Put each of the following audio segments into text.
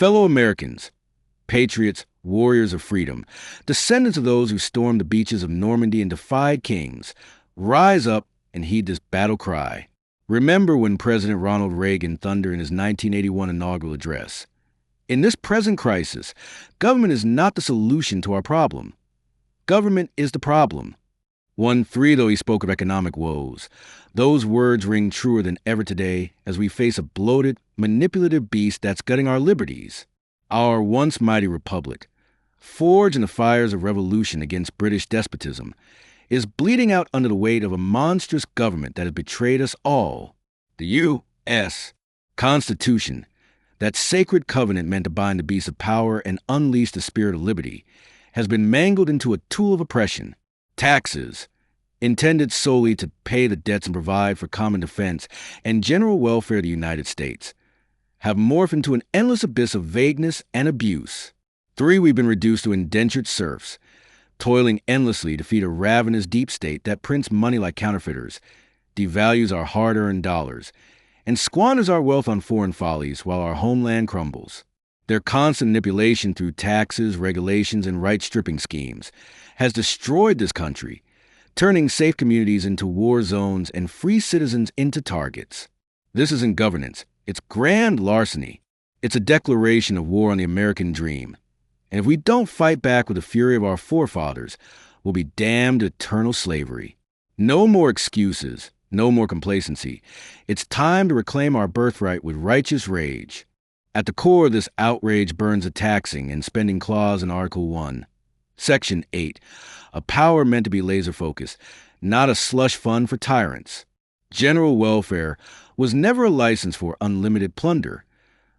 Fellow Americans, patriots, warriors of freedom, descendants of those who stormed the beaches of Normandy and defied kings, rise up and heed this battle cry. Remember when President Ronald Reagan thundered in his 1981 inaugural address. In this present crisis, government is not the solution to our problem. Government is the problem. 1-3, though he spoke of economic woes. Those words ring truer than ever today as we face a bloated, manipulative beast that's gutting our liberties. Our once mighty republic, forged in the fires of revolution against British despotism, is bleeding out under the weight of a monstrous government that has betrayed us all. The U.S. Constitution, that sacred covenant meant to bind the beast of power and unleash the spirit of liberty, has been mangled into a tool of oppression. Taxes, intended solely to pay the debts and provide for common defense and general welfare of the United States, have morphed into an endless abyss of vagueness and abuse. 3, we've been reduced to indentured serfs, toiling endlessly to feed a ravenous deep state that prints money like counterfeiters, devalues our hard-earned dollars, and squanders our wealth on foreign follies while our homeland crumbles. Their constant manipulation through taxes, regulations, and right-stripping schemes has destroyed this country, turning safe communities into war zones and free citizens into targets. This isn't governance. It's grand larceny. It's a declaration of war on the American dream. And if we don't fight back with the fury of our forefathers, we'll be damned to eternal slavery. No more excuses, no more complacency. It's time to reclaim our birthright with righteous rage. At the core of this outrage burns a taxing and spending clause in Article 1. Section 8, a power meant to be laser-focused, not a slush fund for tyrants. General welfare was never a license for unlimited plunder.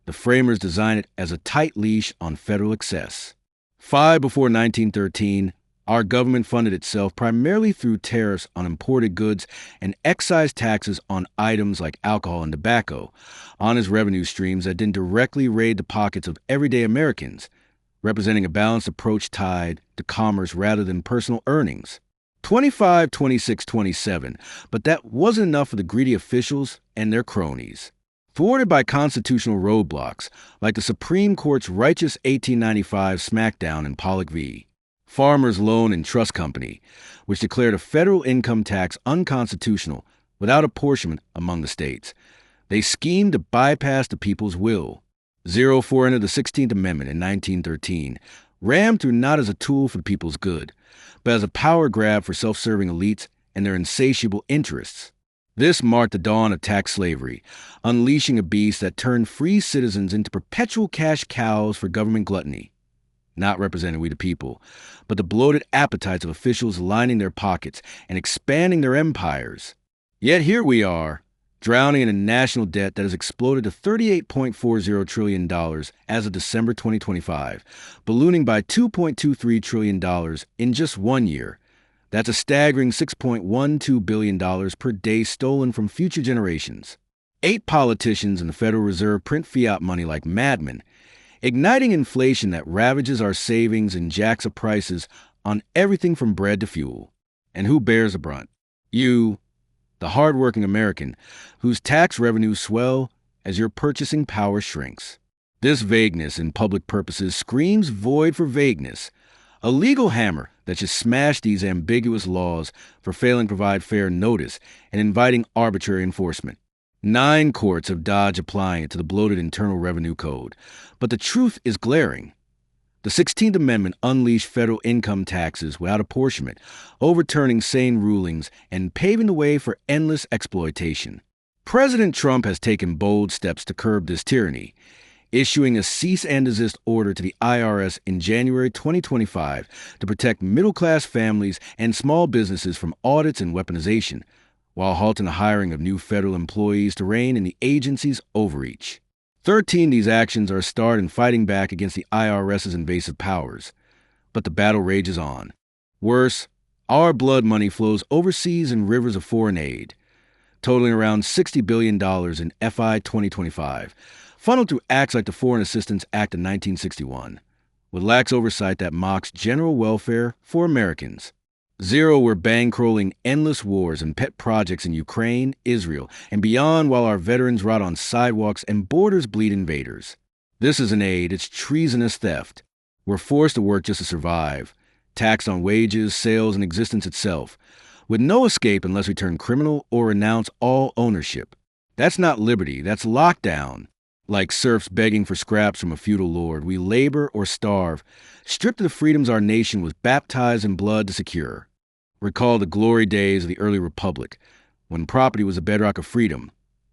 The framers designed it as a tight leash on federal excess. 5, before 1913, our government funded itself primarily through tariffs on imported goods and excise taxes on items like alcohol and tobacco, honest revenue streams that didn't directly raid the pockets of everyday Americans, representing a balanced approach tied to commerce rather than personal earnings. 25, 26, 27, but that wasn't enough for the greedy officials and their cronies. Thwarted by constitutional roadblocks, like the Supreme Court's righteous 1895 smackdown in Pollock v. Farmers Loan and Trust Company, which declared a federal income tax unconstitutional without apportionment among the states, they schemed to bypass the people's will. 04 entered the 16th Amendment in 1913, rammed through not as a tool for the people's good, but as a power grab for self-serving elites and their insatiable interests. This marked the dawn of tax slavery, unleashing a beast that turned free citizens into perpetual cash cows for government gluttony. Not representing we the people, but the bloated appetites of officials lining their pockets and expanding their empires. Yet here we are, drowning in a national debt that has exploded to $38.40 trillion as of December 2025, ballooning by $2.23 trillion in just 1 year. That's a staggering $6.12 billion per day stolen from future generations. 8 politicians in the Federal Reserve print fiat money like madmen, igniting inflation that ravages our savings and jacks up prices on everything from bread to fuel. And who bears the brunt? You, the hardworking American, whose tax revenues swell as your purchasing power shrinks. This vagueness in public purposes screams void for vagueness, a legal hammer that should smash these ambiguous laws for failing to provide fair notice and inviting arbitrary enforcement. 9 courts have dodged applying it to the bloated Internal Revenue Code, but the truth is glaring. The 16th Amendment unleashed federal income taxes without apportionment, overturning sane rulings and paving the way for endless exploitation. President Trump has taken bold steps to curb this tyranny, issuing a cease and desist order to the IRS in January 2025 to protect middle-class families and small businesses from audits and weaponization, while halting the hiring of new federal employees to rein in the agency's overreach. 13, these actions are a start in fighting back against the IRS's invasive powers. But the battle rages on. Worse, our blood money flows overseas in rivers of foreign aid, totaling around $60 billion in FI 2025, funneled through acts like the Foreign Assistance Act of 1961, with lax oversight that mocks general welfare for Americans. 0, we're bankrolling endless wars and pet projects in Ukraine, Israel, and beyond while our veterans rot on sidewalks and borders bleed invaders. This isn't aid, it's treasonous theft. We're forced to work just to survive, taxed on wages, sales, and existence itself, with no escape unless we turn criminal or renounce all ownership. That's not liberty, that's lockdown. Like serfs begging for scraps from a feudal lord, we labor or starve, stripped of the freedoms our nation was baptized in blood to secure. Recall the glory days of the early republic, when property was the bedrock of freedom.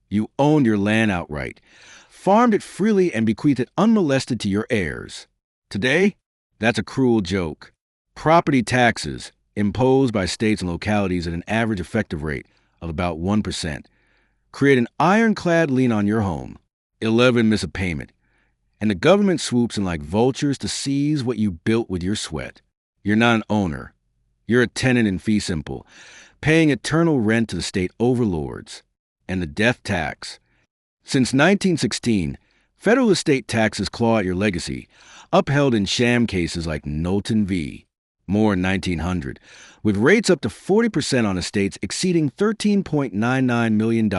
You owned your land outright, farmed it freely, and bequeathed it unmolested to your heirs. Today, that's a cruel joke. Property taxes, imposed by states and localities at an average effective rate of about 1%, create an ironclad lien on your home. 11 miss a payment, and the government swoops in like vultures to seize what you built with your sweat. You're not an owner. You're a tenant in fee simple, paying eternal rent to the state overlords. And the death tax. Since 1916, federal estate taxes claw at your legacy, upheld in sham cases like Knowlton v. Moore in 1900, with rates up to 40% on estates exceeding $13.99 million in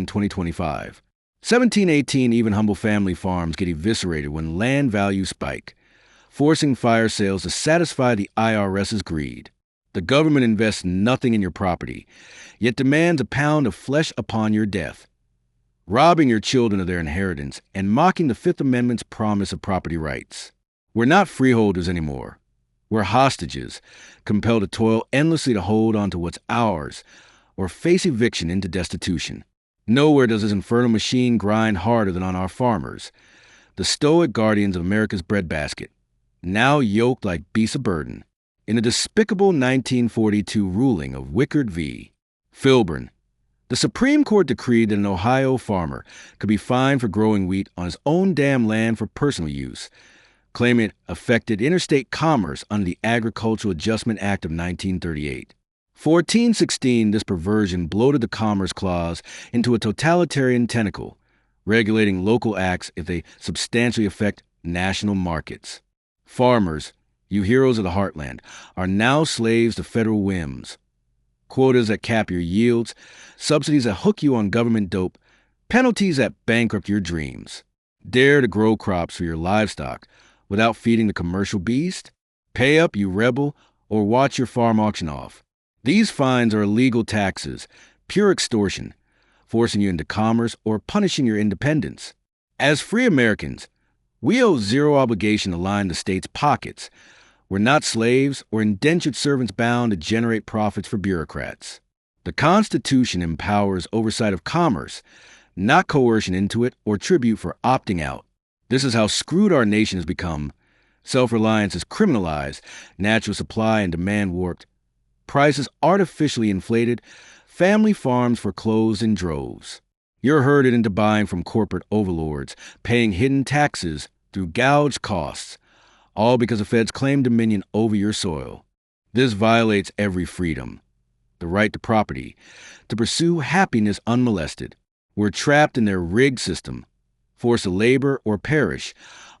2025. 1718, even humble family farms get eviscerated when land values spike, forcing fire sales to satisfy the IRS's greed. The government invests nothing in your property, yet demands a pound of flesh upon your death, robbing your children of their inheritance and mocking the Fifth Amendment's promise of property rights. We're not freeholders anymore. We're hostages, compelled to toil endlessly to hold on to what's ours, or face eviction into destitution. Nowhere does this infernal machine grind harder than on our farmers, the stoic guardians of America's breadbasket, now yoked like beasts of burden. In a despicable 1942 ruling of Wickard v. Filburn, the Supreme Court decreed that an Ohio farmer could be fined for growing wheat on his own damn land for personal use, claiming it affected interstate commerce under the Agricultural Adjustment Act of 1938. 1416, this perversion bloated the Commerce Clause into a totalitarian tentacle, regulating local acts if they substantially affect national markets. Farmers, you heroes of the heartland, are now slaves to federal whims. Quotas that cap your yields, subsidies that hook you on government dope, penalties that bankrupt your dreams. Dare to grow crops for your livestock without feeding the commercial beast? Pay up, you rebel, or watch your farm auction off. These fines are illegal taxes, pure extortion, forcing you into commerce or punishing your independence. As free Americans, we owe zero obligation to line the state's pockets. We're not slaves or indentured servants bound to generate profits for bureaucrats. The Constitution empowers oversight of commerce, not coercion into it or tribute for opting out. This is how screwed our nation has become. Self-reliance is criminalized, natural supply and demand warped, prices artificially inflated, family farms foreclosed in droves. You're herded into buying from corporate overlords, paying hidden taxes through gouged costs, all because the feds claim dominion over your soil. This violates every freedom. The right to property, to pursue happiness unmolested. We're trapped in their rigged system, forced to labor or perish,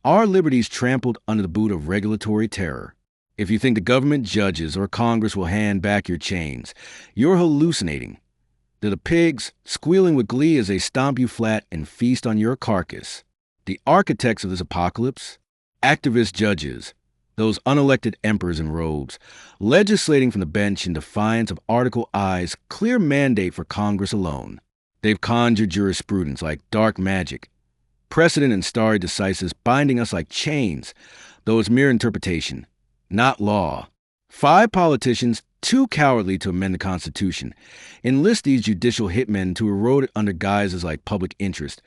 our liberties trampled under the boot of regulatory terror. If you think the government, judges, or Congress will hand back your chains, you're hallucinating. They're the pigs, squealing with glee as they stomp you flat and feast on your carcass. The architects of this apocalypse, activist judges, those unelected emperors in robes, legislating from the bench in defiance of Article I's clear mandate for Congress alone. They've conjured jurisprudence like dark magic, precedent and stare decisis binding us like chains, though it's mere interpretation, not law. 5 politicians, too cowardly to amend the Constitution, enlist these judicial hitmen to erode it under guises like public interest,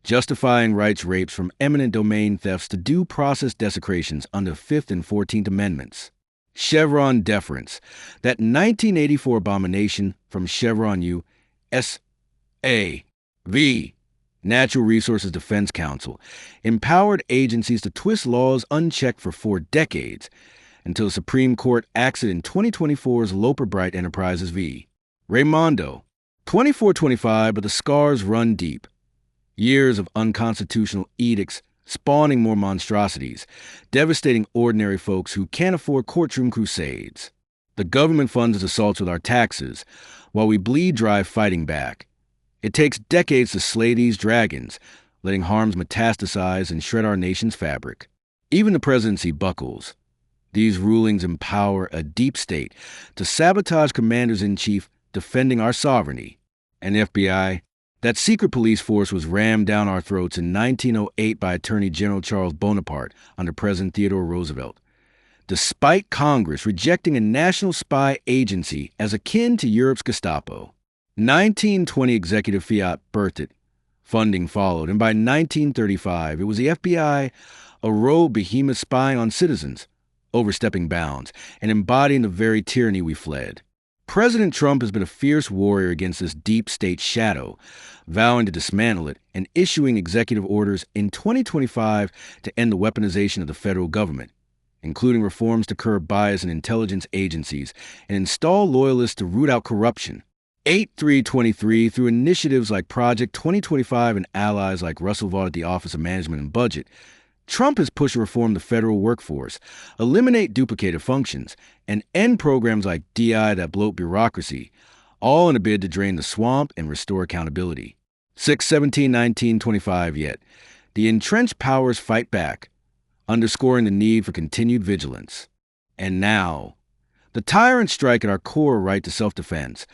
justifying rights rapes from eminent domain thefts to due process desecrations under the 5th and 14th Amendments. Chevron deference, that 1984 abomination from Chevron U.S.A.V. Natural Resources Defense Council, empowered agencies to twist laws unchecked for 4 decades, until the Supreme Court acts it in 2024's Loper Bright Enterprises v. Raimondo. 2425, but the scars run deep. Years of unconstitutional edicts spawning more monstrosities, devastating ordinary folks who can't afford courtroom crusades. The government funds its assaults with our taxes, while we bleed dry fighting back. It takes decades to slay these dragons, letting harms metastasize and shred our nation's fabric. Even the presidency buckles. These rulings empower a deep state to sabotage commanders-in-chief defending our sovereignty. And the FBI, that secret police force was rammed down our throats in 1908 by Attorney General Charles Bonaparte under President Theodore Roosevelt. Despite Congress rejecting a national spy agency as akin to Europe's Gestapo. 1920 executive fiat birthed it. Funding followed, and by 1935, it was the FBI, a rogue behemoth spying on citizens, overstepping bounds, and embodying the very tyranny we fled. President Trump has been a fierce warrior against this deep state shadow, vowing to dismantle it and issuing executive orders in 2025 to end the weaponization of the federal government, including reforms to curb bias in intelligence agencies and install loyalists to root out corruption. 8/3/23 through initiatives like Project 2025 and allies like Russell Vought at the Office of Management and Budget, Trump has pushed to reform the federal workforce, eliminate duplicated functions, and end programs like DI that bloat bureaucracy, all in a bid to drain the swamp and restore accountability. 6/17/1925 yet. The entrenched powers fight back, underscoring the need for continued vigilance. And now, the tyrants strike at our core right to self-defense,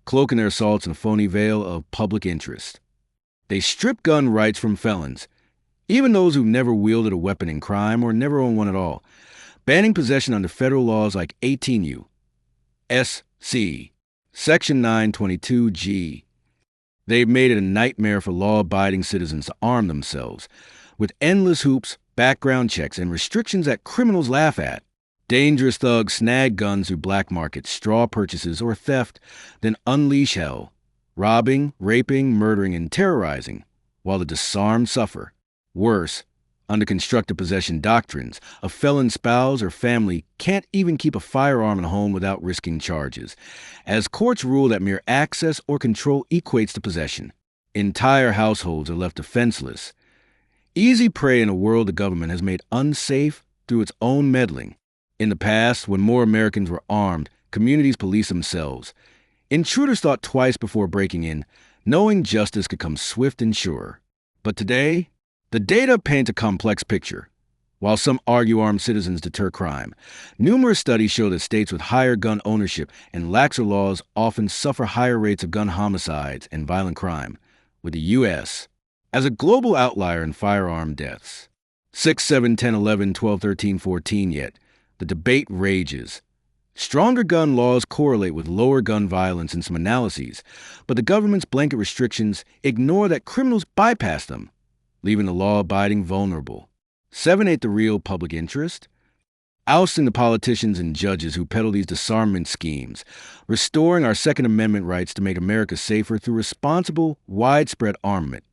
cloaking their assaults in a phony veil of public interest. They strip gun rights from felons, even those who've never wielded a weapon in crime or never owned one at all, banning possession under federal laws like 18 U.S.C. Section 922G. They've made it a nightmare for law-abiding citizens to arm themselves, with endless hoops, background checks, and restrictions that criminals laugh at. Dangerous thugs snag guns through black markets, straw purchases, or theft, then unleash hell, robbing, raping, murdering, and terrorizing, while the disarmed suffer. Worse, under constructive possession doctrines, a felon's spouse or family can't even keep a firearm in a home without risking charges, as courts rule that mere access or control equates to possession. Entire households are left defenseless, easy prey in a world the government has made unsafe through its own meddling. In the past, when more Americans were armed, communities policed themselves. Intruders thought twice before breaking in, knowing justice could come swift and sure. But today, the data paint a complex picture. While some argue armed citizens deter crime, numerous studies show that states with higher gun ownership and laxer laws often suffer higher rates of gun homicides and violent crime, with the U.S. as a global outlier in firearm deaths. 6, 7, 10, 11, 12, 13, 14 yet. The debate rages. Stronger gun laws correlate with lower gun violence in some analyses, but the government's blanket restrictions ignore that criminals bypass them, leaving the law-abiding vulnerable. 7 ain't the real public interest. Ousting the politicians and judges who peddle these disarmament schemes, restoring our Second Amendment rights to make America safer through responsible, widespread armament,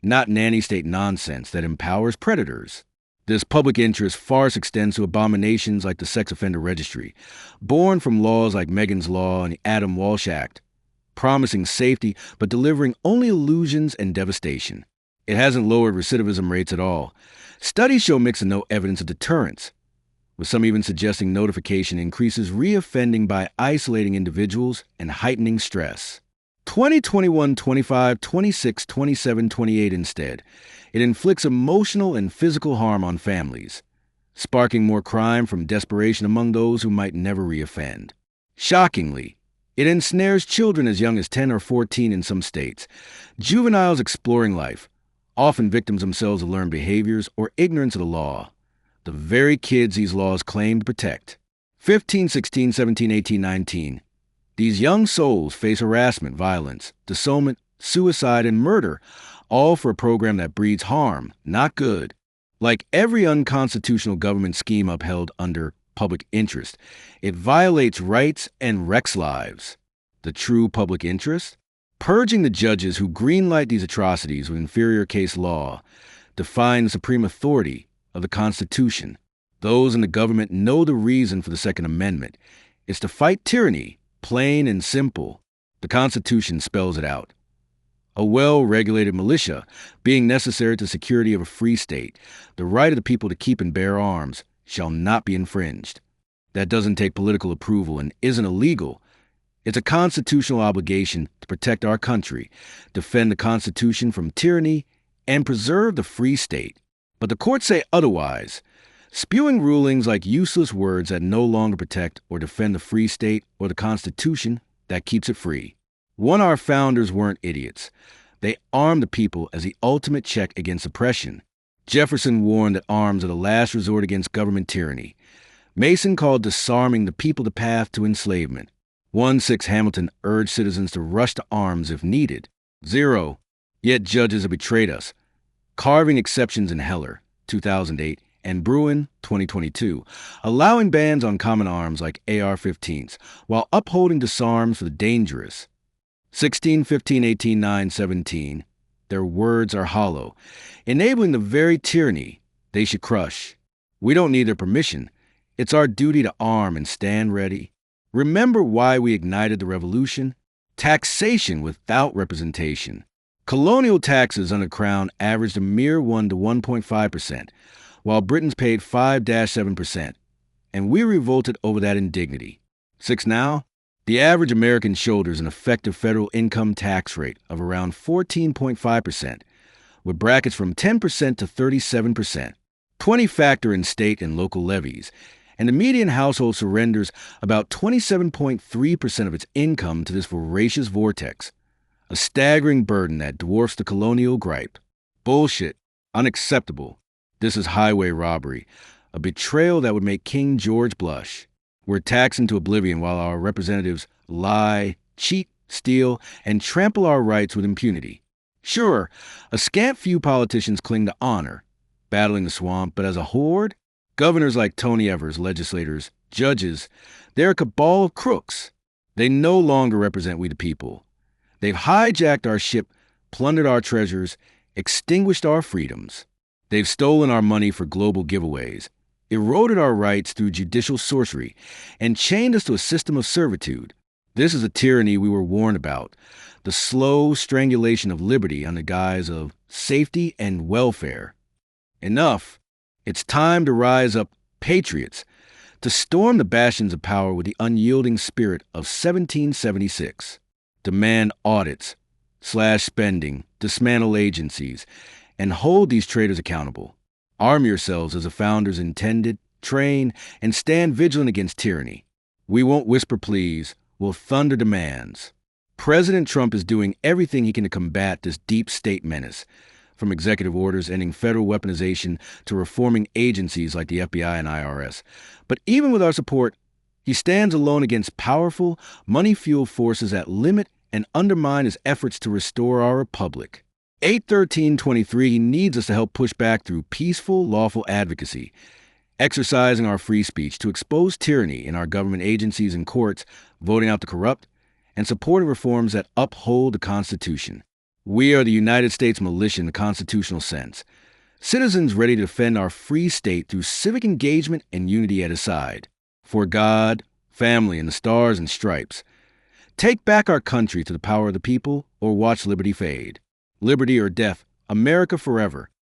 not nanny-state nonsense that empowers predators. This public interest farce extends to abominations like the sex offender registry, born from laws like Megan's Law and the Adam Walsh Act, promising safety but delivering only illusions and devastation. It hasn't lowered recidivism rates at all. Studies show mixed and no evidence of deterrence, with some even suggesting notification increases reoffending by isolating individuals and heightening stress. 20, 21, 25, 26, 27, 28 instead. It inflicts emotional and physical harm on families, sparking more crime from desperation among those who might never reoffend. Shockingly, it ensnares children as young as 10 or 14 in some states, juveniles exploring life, often victims themselves of learned behaviors or ignorance of the law, the very kids these laws claim to protect. 15, 16, 17, 18, 19. These young souls face harassment, violence, disownment, suicide, and murder, all for a program that breeds harm, not good. Like every unconstitutional government scheme upheld under public interest, it violates rights and wrecks lives. The true public interest? Purging the judges who greenlight these atrocities with inferior case law, define the supreme authority of the Constitution. Those in the government know the reason for the Second Amendment. It's to fight tyranny, plain and simple. The Constitution spells it out. A well-regulated militia being necessary to the security of a free state, the right of the people to keep and bear arms shall not be infringed. That doesn't take political approval and isn't illegal. It's a constitutional obligation to protect our country, defend the Constitution from tyranny and preserve the free state. But the courts say otherwise, spewing rulings like useless words that no longer protect or defend the free state or the Constitution that keeps it free. Our founders weren't idiots. They armed the people as the ultimate check against oppression. Jefferson warned that arms are the last resort against government tyranny. Mason called disarming the people the path to enslavement. 1-6 Hamilton urged citizens to rush to arms if needed. 0. Yet judges have betrayed us. Carving exceptions in Heller, 2008, and Bruin, 2022, allowing bans on common arms like AR-15s, while upholding disarms for the dangerous. 16, 15, 18, 9, 17, their words are hollow, enabling the very tyranny they should crush. We don't need their permission. It's our duty to arm and stand ready. Remember why we ignited the revolution? Taxation without representation. Colonial taxes under Crown averaged a mere 1 to 1.5%, while Britons paid 5-7%, and we revolted over that indignity. 6 now? The average American shoulders an effective federal income tax rate of around 14.5%, with brackets from 10% to 37%. 20 factor in state and local levies, and the median household surrenders about 27.3% of its income to this voracious vortex. A staggering burden that dwarfs the colonial gripe. Bullshit. Unacceptable. This is highway robbery, a betrayal that would make King George blush. We're taxed into oblivion while our representatives lie, cheat, steal, and trample our rights with impunity. Sure, a scant few politicians cling to honor, battling the swamp, but as a horde, governors like Tony Evers, legislators, judges, they're a cabal of crooks. They no longer represent we the people. They've hijacked our ship, plundered our treasures, extinguished our freedoms. They've stolen our money for global giveaways, eroded our rights through judicial sorcery, and chained us to a system of servitude. This is a tyranny we were warned about, the slow strangulation of liberty under guise of safety and welfare. Enough. It's time to rise up, patriots, to storm the bastions of power with the unyielding spirit of 1776. Demand audits, slash spending, dismantle agencies, and hold these traitors accountable. Arm yourselves as the founders intended, train, and stand vigilant against tyranny. We won't whisper pleas, we'll thunder demands. President Trump is doing everything he can to combat this deep state menace, from executive orders ending federal weaponization to reforming agencies like the FBI and IRS. But even with our support, he stands alone against powerful, money-fueled forces that limit and undermine his efforts to restore our republic. 813-23 needs us to help push back through peaceful, lawful advocacy, exercising our free speech to expose tyranny in our government agencies and courts, voting out the corrupt, and supporting reforms that uphold the Constitution. We are the United States militia in the constitutional sense, citizens ready to defend our free state through civic engagement and unity at his side. For God, family, and the stars and stripes. Take back our country to the power of the people, or watch liberty fade. Liberty or death, America forever.